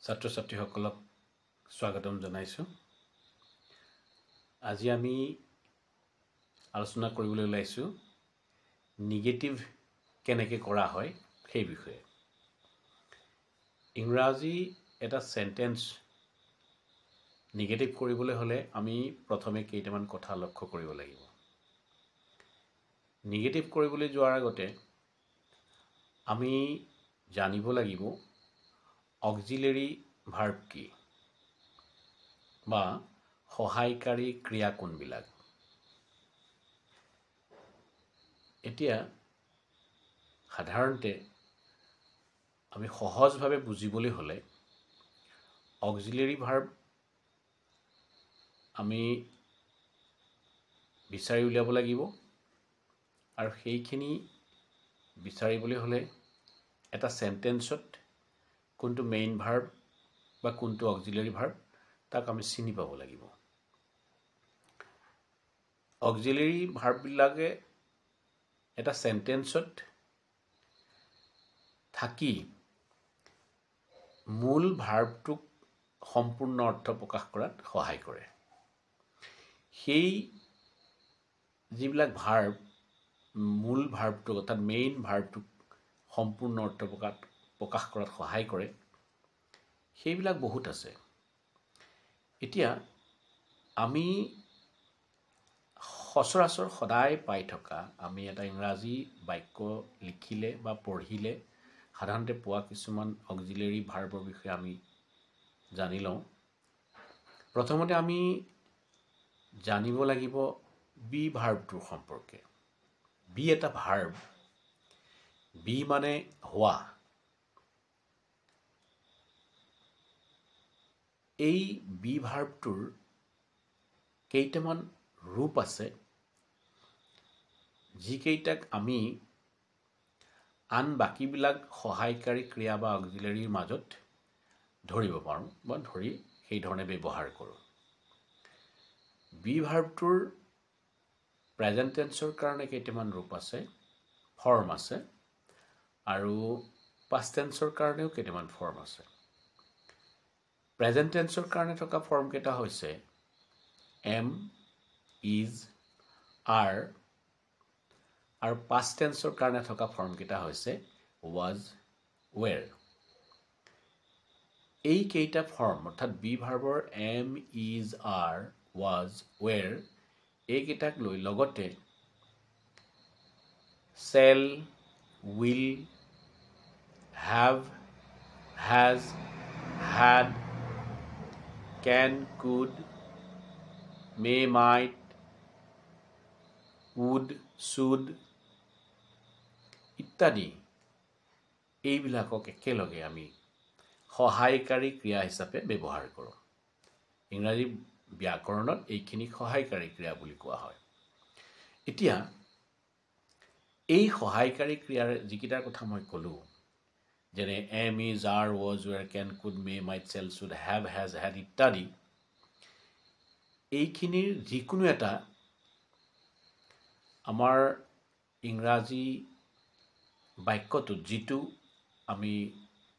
ছাত্ৰ ছাত্ৰীসকলক স্বাগতম জনাইছো। আজি আমি আলোচনা কৰিবলৈ ওলাইছো নিগেটিভ কেনেকৈ কৰা হয় সেই বিষয়ে। ইংৰাজী এটা সেন্টেন্স নিগেটিভ কৰিবলৈ হলে আমি প্ৰথমে কেইটামান কথা লক্ষ্য কৰিব লাগিব। নিগেটিভ কৰিবলৈ যোৱাৰ আগতে আমি জানিব লাগিব অক্সিলাৰী ভাৰ্ব কি বা সহায়কাৰী ক্ৰিয়া কোনবিলাক। এতিয়া সাধাৰণতে আমি সহজভাৱে বুজিবলৈ হলে অক্সিলাৰী ভাৰ্ব আমি বিচাৰি উলিয়াব লাগিব আৰু সেইখিনি বিচাৰিবলৈ হলে এটা সেন্টেন্সত কোনটো মেইন ভাৰ্ব বা কোনটো অক্সিলাৰী ভাৰ্ব তাক আমি চিনি পাব লাগিব। অক্সিলাৰী ভাৰ্ববিলাকে এটা সেন্টেন্সত থাকি মূল ভাৰ্বটোক সম্পূৰ্ণ অৰ্থ প্ৰকাশ কৰাত সহায় কৰে। সেই যিবিলাক ভাৰ্ব মূল ভাৰ্বটোক অৰ্থাৎ মেইন ভাৰ্বটোক সম্পূৰ্ণ অৰ্থ প্ৰকাশ কৰাত সহায় কৰে সেইবিলাক বহুত আছে। এতিয়া আমি সচৰাচৰ সদায় পাই থকা আমি এটা ইংৰাজী বাক্য লিখিলে বা পঢ়িলে সাধাৰণতে পোৱা কিছুমান অক্সিলাৰী ভাৰ্বৰ বিষয়ে আমি জানি লওঁ। প্ৰথমতে আমি জানিব লাগিব বি ভাৰ্বটোৰ সম্পৰ্কে। বি এটা ভাৰ্ব। বি মানে হোৱা। এই বি ভাৰ্বটোৰ কেইটামান ৰূপ আছে যিকেইটাক আমি আন বাকীবিলাক সহায়কাৰী ক্ৰিয়া বা অক্সিলাৰীৰ মাজত ধৰিব পাৰোঁ বা ধৰি সেই ধৰণে ব্যৱহাৰ কৰোঁ। বি ভাৰ্বটোৰ প্ৰেজেন্ট টেন্সৰ কাৰণে কেইটামান ৰূপ আছে, ফৰ্ম আছে, আৰু পাষ্ট টেন্সৰ কাৰণেও কেইটামান ফৰ্ম আছে। প্ৰেজেন্ট টেন্সৰ কাৰণে থকা ফৰ্ম কেইটা হৈছে এম, ইজ, আৰ, আৰু পাষ্ট টেন্সৰ কাৰণে থকা ফৰ্ম কেইটা হৈছে ৱাজ, ৱেৰ। এই কেইটা ফৰ্ম অৰ্থাৎ বি ভাৰ্বৰ am, is, are, was, were এইকেইটাক লৈ লগতে shall, will, have, has, had, can, could, may, might, would, should ইত্যাদি এইবিলাকক একেলগে আমি সহায়কাৰী ক্ৰিয়া হিচাপে ব্যৱহাৰ কৰোঁ। ইংৰাজী ব্যাকৰণত এইখিনি সহায়কাৰী ক্ৰিয়া বুলি কোৱা হয়। এতিয়া এই সহায়কাৰী ক্ৰিয়াৰ যিকেইটাৰ কথা মই ক'লোঁ যেনে am, is, are, was, were, can, could, may, might, shall, should, have, has, had ইত্যাদি এইখিনিৰ যিকোনো এটা আমাৰ ইংৰাজী বাক্যটোত যিটো আমি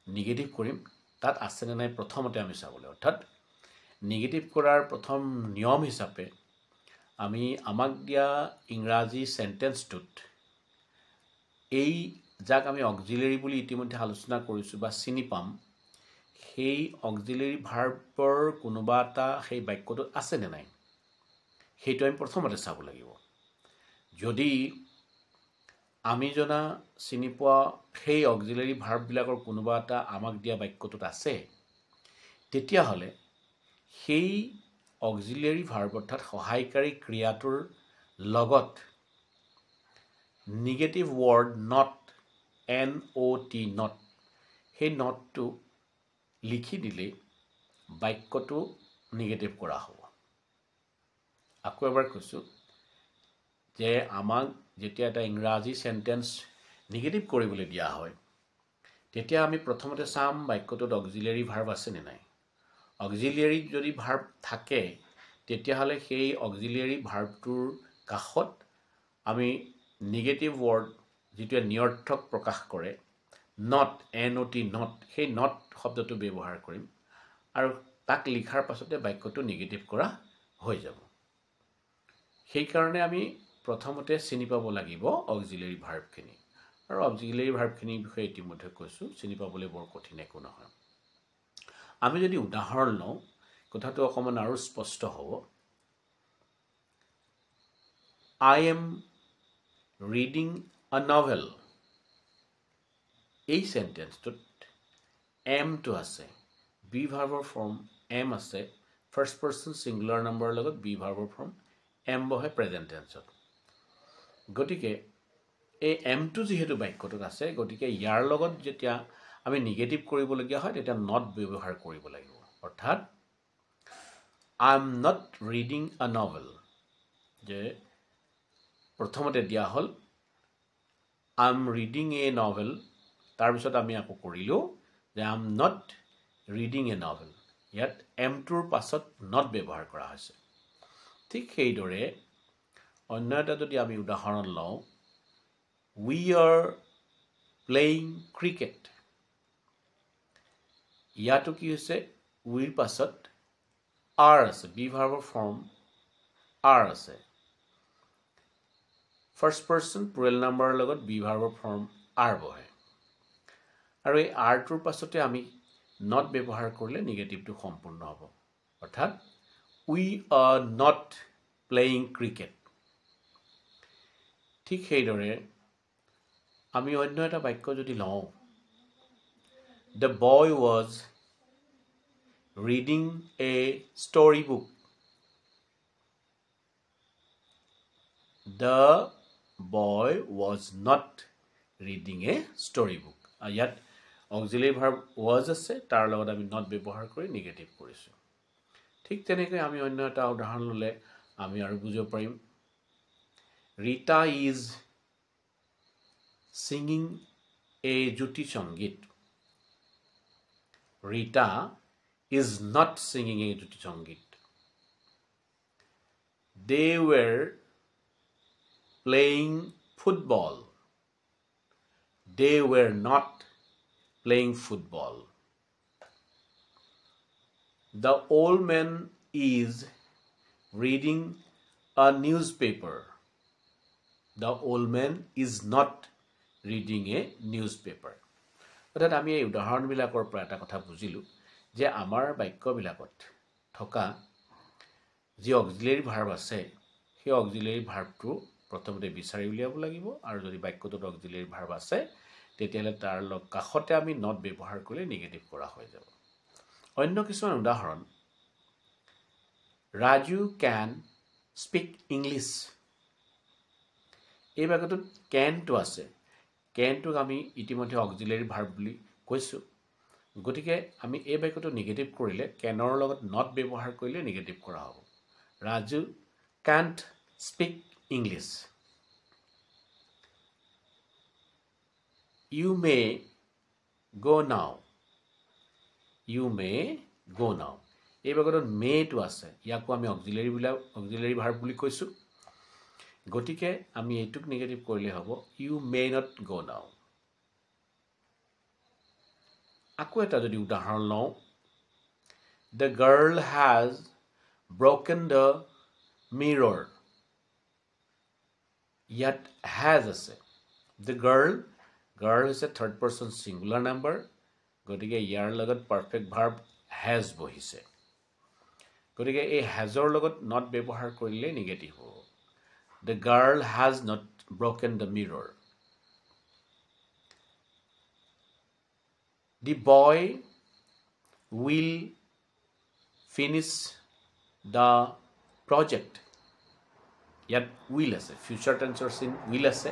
নিগেটিভ কৰিম তাত আছেনে নাই প্ৰথমতে আমি চাবলৈ। অৰ্থাৎ নিগেটিভ কৰাৰ প্ৰথম নিয়ম হিচাপে আমি আমাক দিয়া ইংৰাজী সেন্টেন্সটোত এই যাক আমি অক্সিলাৰী বুলি ইতিমধ্যে আলোচনা কৰিছোঁ বা চিনি পাম সেই অক্সিলাৰী ভাৰ্বৰ কোনোবা এটা সেই বাক্যটোত আছেনে নাই সেইটো আমি প্ৰথমতে চাব লাগিব। যদি আমি জনা চিনি পোৱা সেই অক্সিলাৰী ভাৰ্ববিলাকৰ কোনোবা এটা আমাক দিয়া বাক্যটোত আছে তেতিয়াহ'লে সেই অক্সিলাৰী ভাৰ্ব অৰ্থাৎ সহায়কাৰী ক্ৰিয়াটোৰ লগত negative word not, NOT not, সেই নটটো লিখি দিলেই বাক্যটো নিগেটিভ কৰা হ'ব। আকৌ এবাৰ কৈছোঁ যে আমাক যেতিয়া এটা ইংৰাজী সেন্টেন্স নিগেটিভ কৰিবলৈ দিয়া হয় তেতিয়া আমি প্ৰথমতে চাম বাক্যটোত অক্সিলাৰী ভাৰ্ব আছে নে নাই। অক্সিলাৰী যদি ভাৰ্ব থাকে তেতিয়াহ'লে সেই অক্সিলাৰী ভাৰ্বটোৰ কাষত আমি নিগেটিভ ৱৰ্ড যিটোৱে নিৰৰ্থক প্ৰকাশ কৰে নট, NOT নট, সেই নট শব্দটো ব্যৱহাৰ কৰিম আৰু তাক লিখাৰ পাছতে বাক্যটো নিগেটিভ কৰা হৈ যাব সেই কাৰণে আমি প্ৰথমতে চিনি পাব লাগিব অক্সিলাৰি ভাৰ্বখিনি আৰু অক্সিলাৰি ভাৰ্বখিনিৰ বিষয়ে ইতিমধ্যে কৈছোঁ চিনি পাবলৈ বৰ কঠিন একো নহয় আমি যদি উদাহৰণ লওঁ কথাটো অকমান আৰু স্পষ্ট হ'ব I am reading a novel এই সেন্টেন্সটোত am to আছে be verbৰ form am আছে first person singular number লগত be verbৰ form am বহে present tenseত গতিকে এই am to যেহেতু বাক্যটোত আছে গতিকে ইয়াৰ লগত যেতিয়া আমি নিগেটিভ কৰিবলগীয়া হয় তেতিয়া not ব্যৱহাৰ কৰিব লাগিব অৰ্থাৎ I am not reading a novel যে প্ৰথমতে দিয়া হল I am reading a novel তাৰ পিছত আমি আকৌ কৰিলো যে I am not reading a novel ইয়াত am টোৰ পাছত not ব্যৱহাৰ কৰা হৈছে ঠিক সেইদৰে অন্য এটা যদি আমি উদাহৰণ লওঁ we are playing cricket ইয়াতো কি হৈছে we ৰ পাছত are আছে be verbৰ form are আছে first person plural number লগত be verbৰ form are বহে আৰু এই are টোৰ পাছতে আমি not ব্যৱহাৰ কৰিলে নিগেটিভটো সম্পূৰ্ণ হ'ব অৰ্থাৎ we are not playing cricket ঠিক সেইদৰে আমি অন্য এটা বাক্য যদি লওঁ the boy was reading a storybook the boy was not reading a storybook ইয়াত auxiliary verb was আছে তাৰ লগত আমি not ব্যৱহাৰ কৰি নিগেটিভ কৰিছো ঠিক তেনেকৈ আমি অন্য এটা উদাহৰণ ললে আমি আৰু বুজিব পাৰিম Rita is singing a Jyoti Sangit Rita is not singing a Jyoti Sangit they were playing football they were not playing football the old man is reading a newspaper the old man is not reading a newspaper অৰ্থাৎ আমি এই উদাহৰণবিলাকৰ পৰা এটা কথা বুজিলো যে আমাৰ বাক্যবিলাকত থকা যি অক্সিলাৰি ভাৰ্ব আছে সেই অক্সিলাৰি ভাৰ্বটো প্ৰথমতে বিচাৰি উলিয়াব লাগিব আৰু যদি বাক্যটোত অক্সিলাৰি ভাৰ্ব আছে তেতিয়াহ'লে তাৰ লগ কাষতে আমি not ব্যৱহাৰ কৰিলে নিগেটিভ কৰা হৈ যাব অন্য কিছুমান উদাহৰণ Raju can speak English এই বাক্যটোত can টো আছে can টোক আমি ইতিমধ্যে অক্সিলাৰি ভাৰ্ব বুলি কৈছো গতিকে আমি এই বাক্যটো নিগেটিভ কৰিলে canৰ লগত not ব্যৱহাৰ কৰিলে নিগেটিভ কৰা হ'ব Raju can't speak English you may go now you may go now এই বাক্যটোত may টো আছে ইয়াকো আমি অক্সিলাৰি ভাৰ্ব বুলি কৈছো গতিকে আমি এইটোক নিগেটিভ কৰিলে হ'ব you may not go now আকৌ এটা যদি উদাহৰণ লওঁ the girl has broken the mirror ইয়াত has আছে the girl is a third person singular number গতিকে ইয়াৰ লগত perfect verb has বহিছে গতিকে এই hasৰ লগত not ব্যৱহাৰ কৰিলে নিগেটিভ হ'ব the girl has not broken the mirror the boy will finish the project ইয়াত will আছে future tense sin will আছে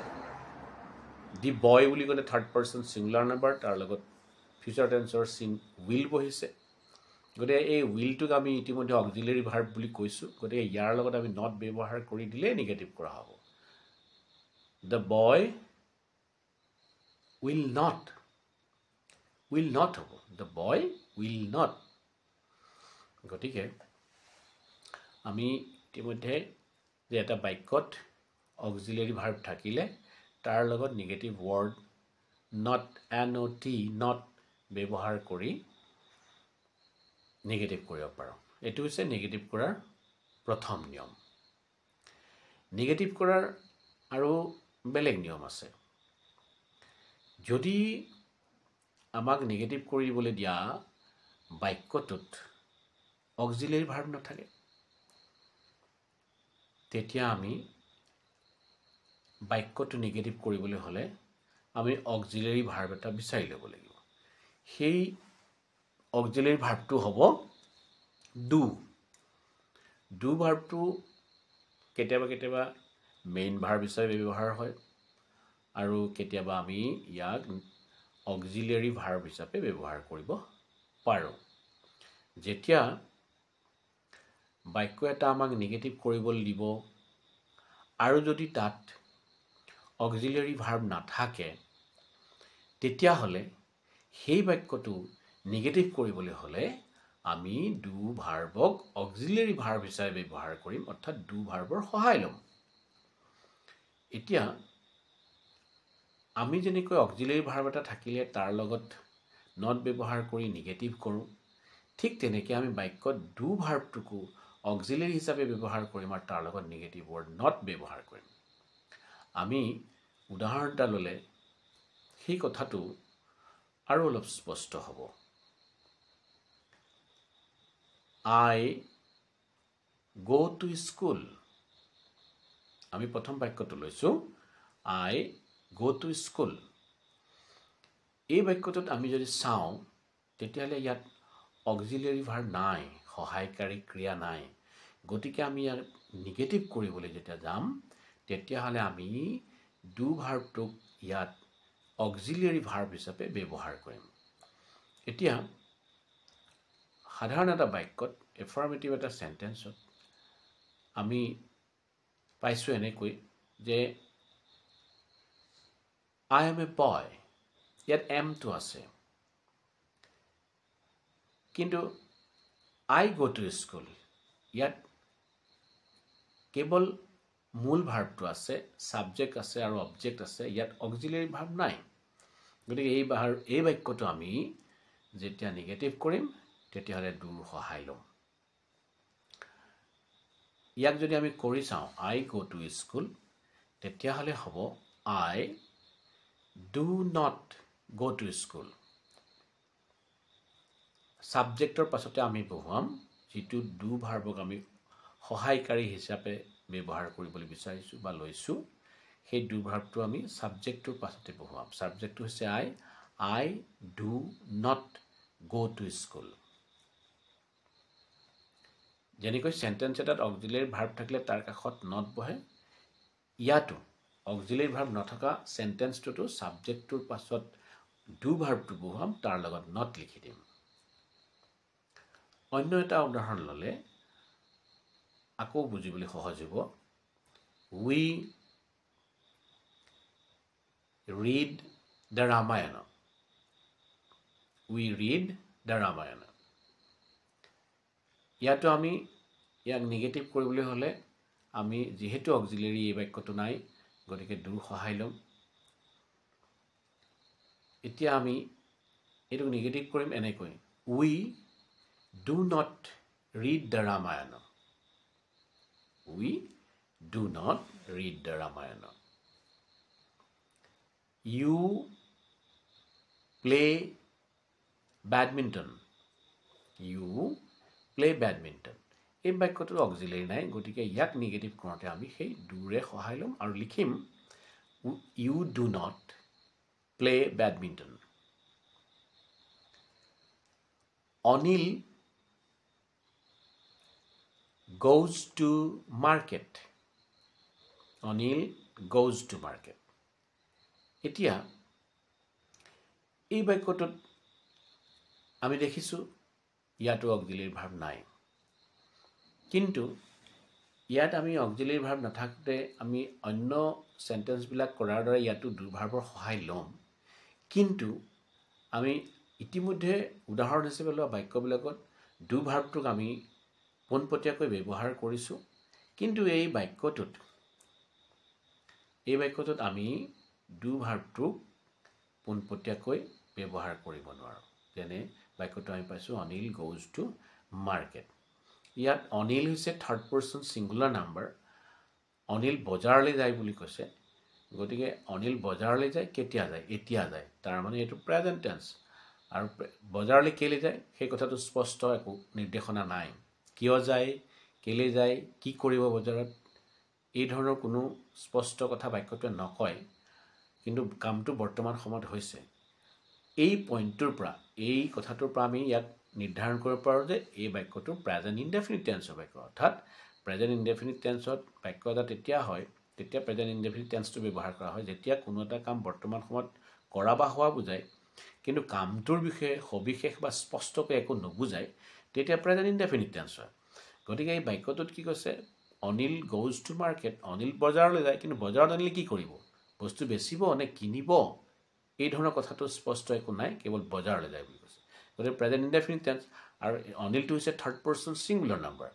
the boy বুলি ক'লে third person singular number তাৰ লগত future tense sin will বহিছে গতিকে এই will টোক আমি ইতিমধ্যে অক্সিলাৰি ভাৰ্ব বুলি কৈছো গতিকে ইয়াৰ লগত আমি not ব্যৱহাৰ কৰি দিলে নিগেটিভ কৰা হ'ব the boy will not হ'ব the boy will not গতিকে আমি ইতিমধ্যে যে এটা বাক্যত অক্সিলাৰি ভাৰ্ব থাকিলে তাৰ লগত নিগেটিভ ওয়াৰ্ড not not ব্যৱহাৰ কৰি নিগেটিভ কৰিব পাৰোঁ। এইটো হৈছে নিগেটিভ কৰাৰ প্ৰথম নিয়ম। নিগেটিভ কৰাৰ আৰু বেলেগ নিয়ম আছে। যদি আমাক নিগেটিভ কৰিবলৈ দিয়া বাক্যটোত অক্সিলাৰী ভাৰ্ব নাথাকে, তেতিয়া আমি বাক্যটো নিগেটিভ কৰিবলৈ হ'লে আমি অক্সিলাৰী ভাৰ্ব এটা বিচাৰি ল'ব লাগিব। সেই অক্সিলাৰী ভাৰ্বটো হ'ব ডু। ডু ভাৰ্বটো কেতিয়াবা কেতিয়াবা মেইন ভাৰ্ব হিচাপে ব্যৱহাৰ হয় আৰু কেতিয়াবা আমি ইয়াক অক্সিলাৰী ভাৰ্ব হিচাপে ব্যৱহাৰ কৰিব পাৰোঁ। যেতিয়া বাক্য এটা আমাক নিগেটিভ কৰিবলৈ দিব আৰু যদি তাত অক্সিলাৰী ভাৰ্ব নাথাকে, তেতিয়াহ'লে সেই বাক্যটো নিগেটিভ কৰিবলৈ হ'লে আমি ডু ভাৰ্বক অক্সিলাৰী ভাৰ্ব হিচাপে ব্যৱহাৰ কৰিম, অৰ্থাৎ ডু ভাৰ্বৰ সহায় ল'ম। এতিয়া আমি যেনেকৈ অক্সিলাৰী ভাৰ্ব এটা থাকিলে তাৰ লগত নট ব্যৱহাৰ কৰি নিগেটিভ কৰোঁ, ঠিক তেনেকৈ আমি বাক্যত ডু ভাৰ্বটোকো অক্সিলাৰী হিচাপে ব্যৱহাৰ কৰিম আৰু তাৰ লগত নিগেটিভ ৱৰ্ড নট ব্যৱহাৰ কৰিম। আমি উদাহৰণ এটা ল'লে সেই কথাটো আৰু অলপ স্পষ্ট হ'ব। I go to school. আমি প্ৰথম বাক্যটো লৈছোঁ I go to school. এই বাক্যটোত আমি যদি চাওঁ, তেতিয়াহ'লে ইয়াত অক্সিলাৰী ভাৰ্ব নাই, সহায়কাৰী ক্ৰিয়া নাই। গতিকে আমি ইয়াক নিগেটিভ কৰিবলৈ যেতিয়া যাম, তেতিয়াহ'লে আমি ডু ভাৰ্বটোক ইয়াত অক্সিলাৰী ভাৰ্ব হিচাপে ব্যৱহাৰ কৰিম। এতিয়া সাধাৰণ এটা বাক্যত, এফাৰ্মেটিভ এটা চেণ্টেন্সত আমি পাইছোঁ এনেকৈ যে I am a boy, ইয়াত এমটো আছে, কিন্তু I go to school ইয়াত কেৱল মূল ভাৰ্বটো আছে, ছাবজেক্ট আছে আৰু অবজেক্ট আছে, ইয়াত অক্সিলাৰী ভাৰ্ব নাই। গতিকে এই বাক্যটো আমি যেতিয়া নিগেটিভ কৰিম, তেতিয়াহ'লে ডুৰ সহায় ল'ম। ইয়াক যদি আমি কৰি চাওঁ I go to school, তেতিয়াহ'লে হ'ব I do not go to school। ছাবজেক্টৰ পাছতে আমি বহুৱাম যিটো ডু ভাৰ্বক আমি সহায়কাৰী হিচাপে ব্যৱহাৰ কৰিবলৈ বিচাৰিছোঁ বা লৈছোঁ, সেই ডু ভাৰ্বটো আমি ছাবজেক্টটোৰ পাছতে বহুৱাম। ছাবজেক্টটো হৈছে I do not go to school। যেনেকৈ চেণ্টেন্স এটাত অক্সিলাৰী ভাৰ্ব থাকিলে তাৰ কাষত নট বহে, ইয়াতো অক্সিলাৰী ভাৰ্ব নথকা চেণ্টেন্সটোতো ছাবজেক্টটোৰ পাছত ডু ভাৰ্বটো বহুৱাম, তাৰ লগত নট লিখি দিম। অন্য এটা উদাহৰণ ল'লে আকৌ বুজিবলৈ সহজ হ'ব। We read the Ramayana. We read the Ramayana. ইয়াতো আমি ইয়াক নিগেটিভ কৰিবলৈ হ'লে আমি যিহেতু অক্সিলাৰী এই বাক্যটো নাই, গতিকে ডুৰ সহায় ল'ম। এতিয়া আমি এইটোক নিগেটিভ কৰিম এনেকৈ, We do not read the Ramayana. We do not read the Ramayana. You play badminton. You play badminton. এই বাক্যটোৰ অক্সিলাৰী নাই, গতিকে ইয়াক নিগেটিভ কৰোঁতে আমি সেই ডুৰে সহায় ল'ম আৰু লিখিম You do not play badminton. Anil goes to market. Anil goes to market. এতিয়া এই বাক্যটোত আমি দেখিছোঁ ইয়াতো অক্সিলাৰী ভাৰ্ব নাই, কিন্তু ইয়াত আমি অক্সিলাৰী ভাৰ্ব নাথাকোঁতে আমি অন্য চেণ্টেন্সবিলাক কৰাৰ দৰে ইয়াতো ডু ভাৰ্বৰ সহায় ল'ম। কিন্তু আমি ইতিমধ্যে উদাহৰণ হিচাপে লোৱা বাক্যবিলাকত ডু ভাৰ্বটোক আমি পোনপটীয়াকৈ ব্যৱহাৰ কৰিছোঁ, কিন্তু এই বাক্যটোত আমি ডু ভাৰ্বটোক পোনপটীয়াকৈ ব্যৱহাৰ কৰিব নোৱাৰোঁ। যেনে বাক্যটো আমি পাইছোঁ অনিল গোজ টু মাৰ্কেট ইয়াত অনিল হৈছে third person singular number Anil বজাৰলৈ যায় বুলি কৈছে গতিকে অনিল বজাৰলৈ যায় কেতিয়া যায় এতিয়া যায় তাৰ মানে এইটো প্ৰেজেন্ট টেন্স আৰু বজাৰলৈ কেলে যায় সেই কথাটো স্পষ্ট একো নিৰ্দেশনা নাই কিয় যায় কেলে যায় কি কৰিব বজাৰত এই ধৰণৰ কোনো স্পষ্ট কথা বাক্যটোৱে নকয় কিন্তু কামটো বৰ্তমান সময়ত হৈছে এই পইণ্টটোৰ পৰা এই কথাটোৰ পৰা আমি ইয়াক নিৰ্ধাৰণ কৰিব পাৰোঁ যে এই বাক্যটো প্ৰেজেন্ট ইনডেফিনিট টেন্সৰ বাক্য অৰ্থাৎ প্ৰেজেন্ট ইনডেফিনিট টেন্সত বাক্য এটা তেতিয়া হয় তেতিয়া প্ৰেজেন্ট ইনডেফিনিট টেন্সটো ব্যৱহাৰ কৰা হয় যেতিয়া কোনো এটা কাম বৰ্তমান সময়ত কৰা বা হোৱা বুজায় কিন্তু কামটোৰ বিষয়ে সবিশেষ বা স্পষ্টকৈ একো নুবুজায় তেতিয়া প্ৰেজেন্ট ইনডেফিনিট টেন্স হয় গতিকে এই বাক্যটোত কি কৈছে Anil goes to market Anil বজাৰলৈ যায় কিন্তু বজাৰত অনিল কি কৰিব বস্তু বেচিব নে কিনিব এই ধৰণৰ কথাটো স্পষ্ট একো নাই কেৱল বজাৰলৈ যায় বুলি কৈছে গতিকে প্ৰেজেন্ট ইনডেফিনিট টেন্স আৰু অনিলটো হৈছে third person singular number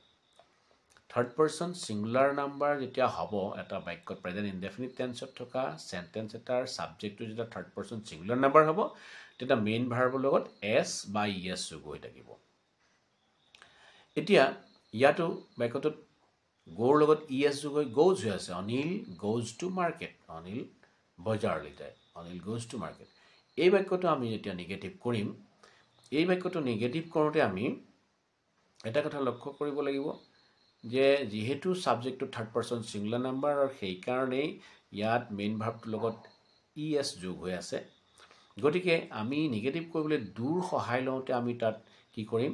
third person singular number যেতিয়া হ'ব এটা বাক্যত প্ৰেজেন্ট ইনডেফিনিট টেন্সত থকা চেণ্টেন্স এটাৰ ছাবজেক্টটো যেতিয়া থাৰ্ড পাৰ্চন ছিংগুলাৰ নাম্বাৰ হ'ব তেতিয়া মেইন ভাৰ্বৰ লগত এছ বা ইএছ যোগ হৈ থাকিব এতিয়া ইয়াতো বাক্যটোত গোৰ লগত ইএছ যোগ হৈ গোজ হৈ আছে Anil goes to market Anil বজাৰলৈ যায় অনিল গোজ টু মাৰ্কেট এই বাক্যটো আমি যেতিয়া নিগেটিভ কৰিম এই বাক্যটো নিগেটিভ কৰোঁতে আমি এটা কথা লক্ষ্য কৰিব লাগিব যে যেহেতু সাবজেক্টটো থাৰ্ড পাৰ্চন ছিংগুলাৰ নাম্বাৰ আৰু সেইকাৰণেই ইয়াত মেইন ভাৰ্বটোৰ লগত ইএছ যোগ হৈ আছে গতিকে আমি নিগেটিভ কৰিবলৈ ডুৰ সহায় লওঁতে আমি তাত কি কৰিম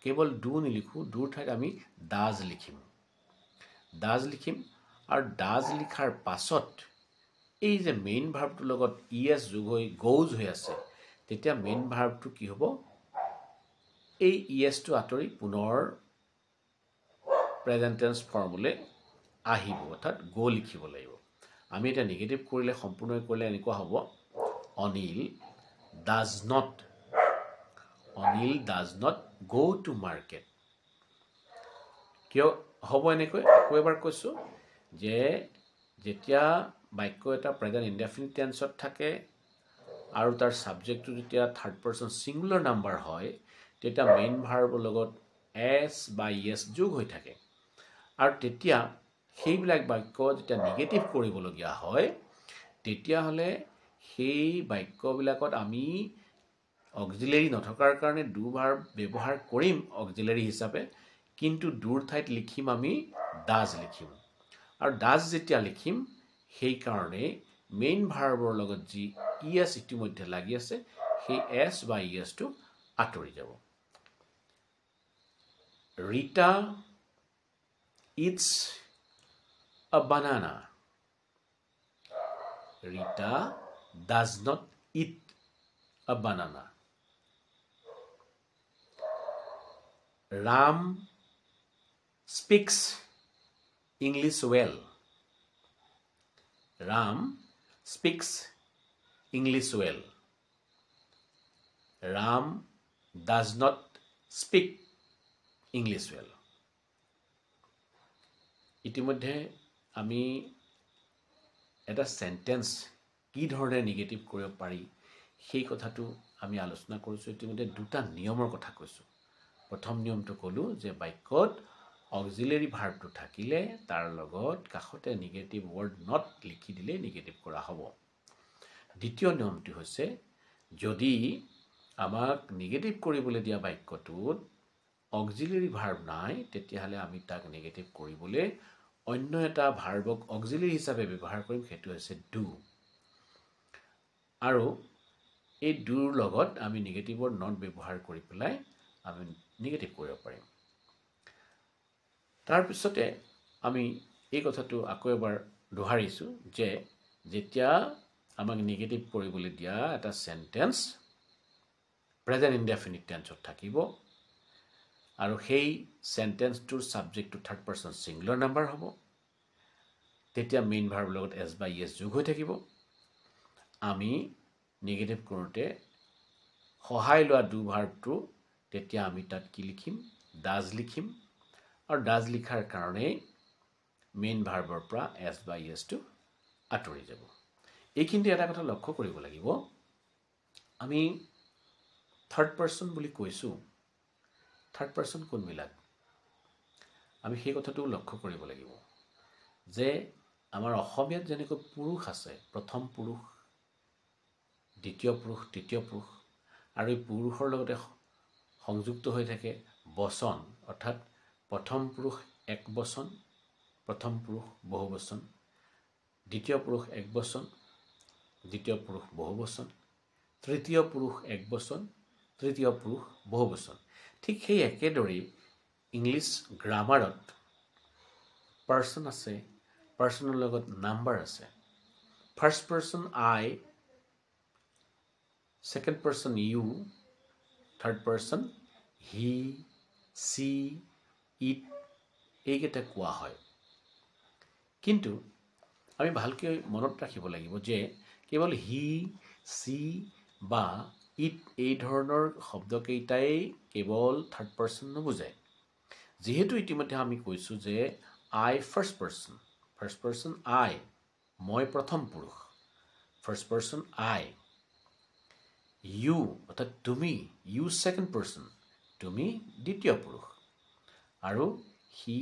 কেৱল ডু নিলিখোঁ ডুৰ ঠাইত আমি ডাজ লিখিম আৰু ডাজ লিখাৰ পাছত এই যে মেইন ভাৰ্বটোৰ লগত ইএছ যোগ হৈ গোজ হৈ আছে তেতিয়া মেইন ভাৰ্বটো কি হ'ব এই ইএছটো আঁতৰি পুনৰ প্ৰেজেন্ট টেন্স ফৰ্মলৈ আহিব অৰ্থাৎ গো লিখিব লাগিব আমি এটা নিগেটিভ কৰিলে সম্পূৰ্ণ কৰিলে এনেকুৱা হ'ব Anil does not go to market কিয় হ'ব এনেকৈ আকৌ এবাৰ কৈছোঁ যে যেতিয়া বাক্য এটা প্ৰেজেন্ট ইনডেফিনিট টেন্সত থাকে আৰু তাৰ ছাবজেক্টটো যেতিয়া থাৰ্ড পাৰ্চন ছিংগুলাৰ নাম্বাৰ হয় তেতিয়া মেইন ভাৰ্বৰ লগত এছ বা ইএছ যোগ হৈ থাকে আৰু তেতিয়া সেইবিলাক বাক্য যেতিয়া নিগেটিভ কৰিবলগীয়া হয় তেতিয়াহ'লে সেই বাক্যবিলাকত আমি অক্সিলেৰী নথকাৰ কাৰণে ডু ভাৰ্ব ব্যৱহাৰ কৰিম অক্সিলেৰী হিচাপে কিন্তু ডুৰ ঠাইত লিখিম আমি ডাজ লিখিম আৰু ডাজ যেতিয়া লিখিম সেইকাৰণে মেইন ভাৰ্বৰ লগত যি ইএছ ইতিমধ্যে লাগি আছে সেই এছ বা ইএছটো আঁতৰি যাব Rita eats a banana. Rita does not eat a banana. Ram speaks English well. Ram speaks English well. Ram does not speak English well. ইতিমধ্যে আমি এটা সেন্টেন্স কি ধৰণে নিগেটিভ কৰিব পাৰি সেই কথাটো আমি আলোচনা কৰিছোঁ ইতিমধ্যে দুটা নিয়মৰ কথা কৈছোঁ প্ৰথম নিয়মটো ক'লো যে বাক্যত অক্সিলাৰী ভাৰ্বটো থাকিলে তাৰ লগত কাষতে নিগেটিভ ৱৰ্ড নট লিখি দিলে নিগেটিভ কৰা হ'ব দ্বিতীয় নিয়মটো হৈছে যদি আমাক নিগেটিভ কৰিবলৈ দিয়া বাক্যটোত অক্সিলাৰী ভাৰ্ব নাই তেতিয়াহ'লে আমি তাক নিগেটিভ কৰিবলৈ অন্য এটা ভাৰ্বক অক্সিলাৰী হিচাপে ব্যৱহাৰ কৰিম সেইটো হৈছে ডু আৰু এই ডুৰ লগত আমি নিগেটিভৰ নট ব্যৱহাৰ কৰি পেলাই আমি নিগেটিভ কৰিব পাৰিম তাৰ পিছতে আমি এই কথাটো আকৌ এবাৰ দোহাৰিছোঁ যে যেতিয়া আমাক নিগেটিভ কৰিবলৈ দিয়া এটা সেন্টেন্স প্ৰেজেন্ট ইনডেফিনিট টেন্সত থাকিব আৰু সেই সেন্টেন্সটোৰ সাবজেক্টটো থাৰ্ড পাৰ্চন ছিংগুলাৰ নাম্বাৰ হ'ব তেতিয়া মেইন ভাৰ্বৰ লগত এছ বা ইএছ যোগ হৈ থাকিব আমি নিগেটিভ কৰোঁতে সহায় লোৱা ডু ভাৰ্বটো তেতিয়া আমি তাত কি লিখিম ডাজ লিখিম আৰু ডাজ লিখাৰ কাৰণে মেইন ভাৰ্বৰ পৰা এছ বা ইএছটো আঁতৰি যাব এইখিনিতে এটা কথা লক্ষ্য কৰিব লাগিব আমি থাৰ্ড পাৰ্চন বুলি কৈছোঁ থাৰ্ড পাৰ্চন কোনবিলাক আমি সেই কথাটো লক্ষ্য কৰিব লাগিব যে আমাৰ অসমীয়াত যেনেকৈ পুৰুষ আছে প্ৰথম পুৰুষ দ্বিতীয় পুৰুষ তৃতীয় পুৰুষ আৰু এই পুৰুষৰ লগতে সংযুক্ত হৈ থাকে বচন অৰ্থাৎ প্ৰথম পুৰুষ এক বচন প্ৰথম পুৰুষ বহু বচন দ্বিতীয় পুৰুষ এক বচন দ্বিতীয় পুৰুষ বহু বচন তৃতীয় পুৰুষ এক বচন তৃতীয় পুৰুষ বহু বচন ঠিক সেই একেদৰেই ইংলিছ গ্ৰামাৰত পাৰ্চন আছে পাৰ্চনৰ লগত নাম্বাৰ আছে first person I second person you third person he she it এইকেইটা কোৱা হয় কিন্তু আমি ভালকৈ মনত ৰাখিব লাগিব যে কেৱল হি সি বা ইট এই ধৰণৰ শব্দকেইটাই কেৱল থাৰ্ড পাৰ্চন নুবুজায় যেহেতু ইতিমধ্যে আমি কৈছোঁ যে আই ফাৰ্ষ্ট পাৰ্চন আই মই প্ৰথম পুৰুষ ফাৰ্ষ্ট পাৰ্চন আই ইউ অৰ্থাৎ তুমি ইউ ছেকেণ্ড পাৰ্চন তুমি দ্বিতীয় পুৰুষ আৰু সি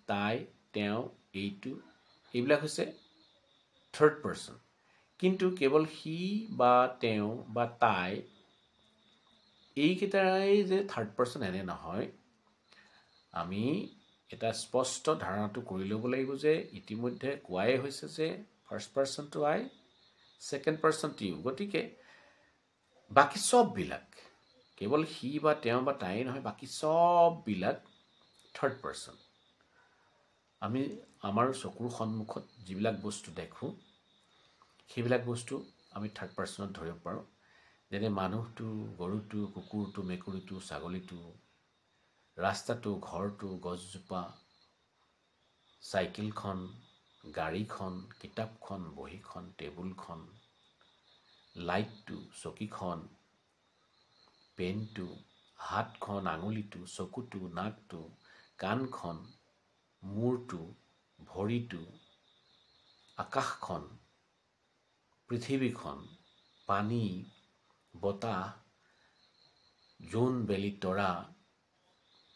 তাই তেওঁ এইটো এইবিলাক হৈছে থাৰ্ড পাৰ্চন কিন্তু কেৱল সি বা তেওঁ বা তাই এইকেইটাই যে থাৰ্ড পাৰ্চন এনে নহয় আমি এটা স্পষ্ট ধাৰণাটো কৰি ল'ব লাগিব যে ইতিমধ্যে কোৱাই হৈছে যে ফাৰ্ষ্ট পাৰ্চনটো আই ছেকেণ্ড পাৰ্চনটো ইউ গতিকে বাকি সববিলাক কেৱল সি বা তেওঁ বা তাই নহয় বাকি সববিলাক থাৰ্ড পাৰ্চন আমি আমাৰ চকুৰ সন্মুখত যিবিলাক বস্তু দেখোঁ সেইবিলাক বস্তু আমি থাৰ্ড পাৰ্চনত ধৰিব পাৰোঁ যেনে মানুহটো গৰুটো কুকুৰটো মেকুৰীটো ছাগলীটো ৰাস্তাটো ঘৰটো গছজোপা চাইকেলখন গাড়ীখন কিতাপখন বহীখন টেবুলখন লাইটটো চকীখন পেনটো হাতখন আঙুলিটো চকুটো নাকটো কাণখন মূৰটো ভৰিটো আকাশখন পৃথিৱীখন পানী বতাহ জোন বেলি তৰা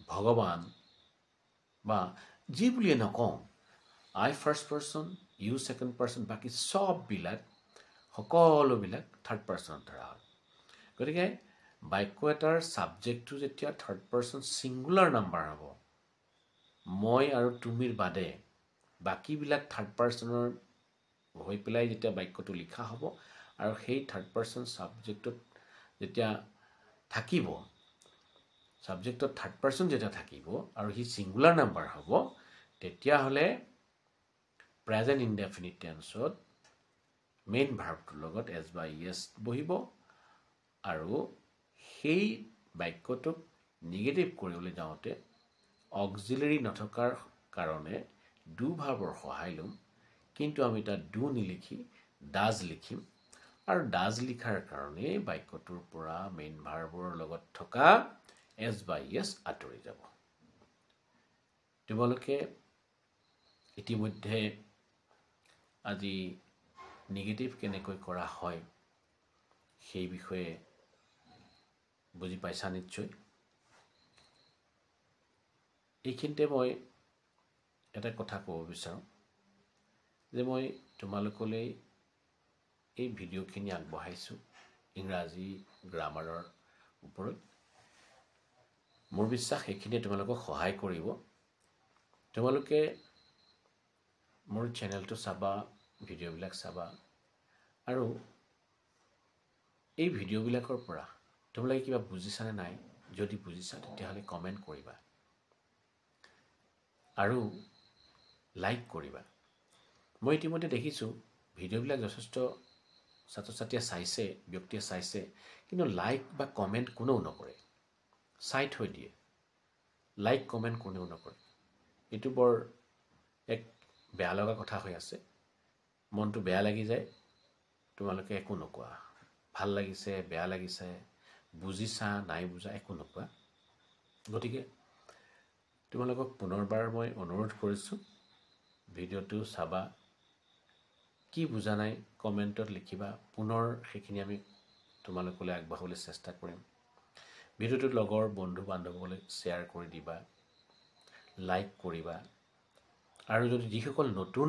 ভগৱান বা যি বুলিয়ে নকওঁ I first person you second person বাকী সববিলাক সকলোবিলাক থাৰ্ড পাৰ্চনত ধৰা হয় গতিকে বাক্য এটাৰ ছাবজেক্টটো যেতিয়া থাৰ্ড পাৰ্চন ছিংগুলাৰ নাম্বাৰ হ'ব মই আৰু তুমিৰ বাদে বাকীবিলাক থাৰ্ড পাৰ্চনৰ হৈ পেলাই যেতিয়া বাক্যটো লিখা হ'ব আৰু সেই থাৰ্ড পাৰ্চন ছাবজেক্টত যেতিয়া থাকিব ছাবজেক্টত থাৰ্ড পাৰ্চন যেতিয়া থাকিব আৰু সি ছিংগুলাৰ নাম্বাৰ হ'ব তেতিয়াহ'লে প্ৰেজেণ্ট ইনডেফিনিট টেন্সত মেইন ভাৰ্বটোৰ লগত এছ বা ইয়েছ বহিব আৰু সেই বাক্যটোক নিগেটিভ কৰিবলৈ যাওঁতে অক্সিলাৰী নথকাৰ কাৰণে ডু ভাৰ্বৰ সহায় ল'ম কিন্তু আমি তাত ডু নিলিখি ডাজ লিখিম আৰু ডাজ লিখাৰ কাৰণে বাক্যটোৰ পৰা মেইন ভাৰ্বৰ লগত থকা এছ বা ইয়েছ আঁতৰি যাব তোমালোকে ইতিমধ্যে আজি নিগেটিভ কেনেকৈ কৰা হয় সেই বিষয়ে বুজি পাইছা নিশ্চয় এইখিনিতে মই এটা কথা ক'ব বিচাৰোঁ যে মই তোমালোকলৈ এই ভিডিঅ'খিনি আগবঢ়াইছোঁ ইংৰাজী গ্ৰামাৰৰ ওপৰত মোৰ বিশ্বাস এইখিনিয়ে তোমালোকক সহায় কৰিব তোমালোকে মোৰ চেনেলটো চাবা ভিডিঅ'বিলাক চাবা আৰু এই ভিডিঅ'বিলাকৰ পৰা তোমালোকে কিবা বুজিছানে নাই যদি বুজিছা তেতিয়াহ'লে কমেণ্ট কৰিবা আৰু লাইক কৰিবা মই ইতিমধ্যে দেখিছোঁ ভিডিঅ'বিলাক যথেষ্ট ছাত্ৰ ছাত্ৰীয়ে চাইছে ব্যক্তিয়ে চাইছে কিন্তু লাইক বা কমেণ্ট কোনেও নকৰে চাই থৈ দিয়ে লাইক কমেণ্ট কোনেও নকৰে এইটো বৰ এক বেয়া লগা কথা হৈ আছে মনটো বেয়া লাগি যায় তোমালোকে একো নকোৱা ভাল লাগিছে বেয়া লাগিছে বুজিছা নাই বুজা একো নকোৱা গতিকে তোমালোকক পুনৰবাৰ মই অনুৰোধ কৰিছোঁ ভিডিঅ'টো চাবা কি বুজা নাই কমেণ্টত লিখিবা পুনৰ সেইখিনি আমি তোমালোকলৈ আগবঢ়াবলৈ চেষ্টা কৰিম ভিডিঅ'টো লগৰ বন্ধু বান্ধৱলৈ শ্বেয়াৰ কৰি দিবা, লাইক কৰিবা। আৰু যদি যিসকল নতুন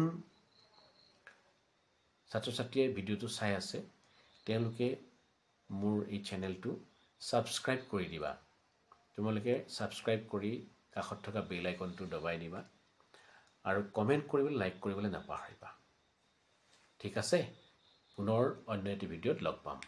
ছাত্ৰ ছাত্ৰীয়ে ভিডিঅ'টো চাই আছে তেওঁলোকে মোৰ এই চেনেলটো ছাবস্ক্ৰাইব কৰি দিবা। তোমালোকে ছাবস্ক্ৰাইব কৰি কাষত থকা বেল আইকনটো দবাই দিবা আৰু কমেণ্ট কৰিবলৈ, লাইক কৰিবলৈ নাপাহৰিবা। ঠিক আছে, পুনৰ অন্য এটি ভিডিঅ'ত লগ পাম।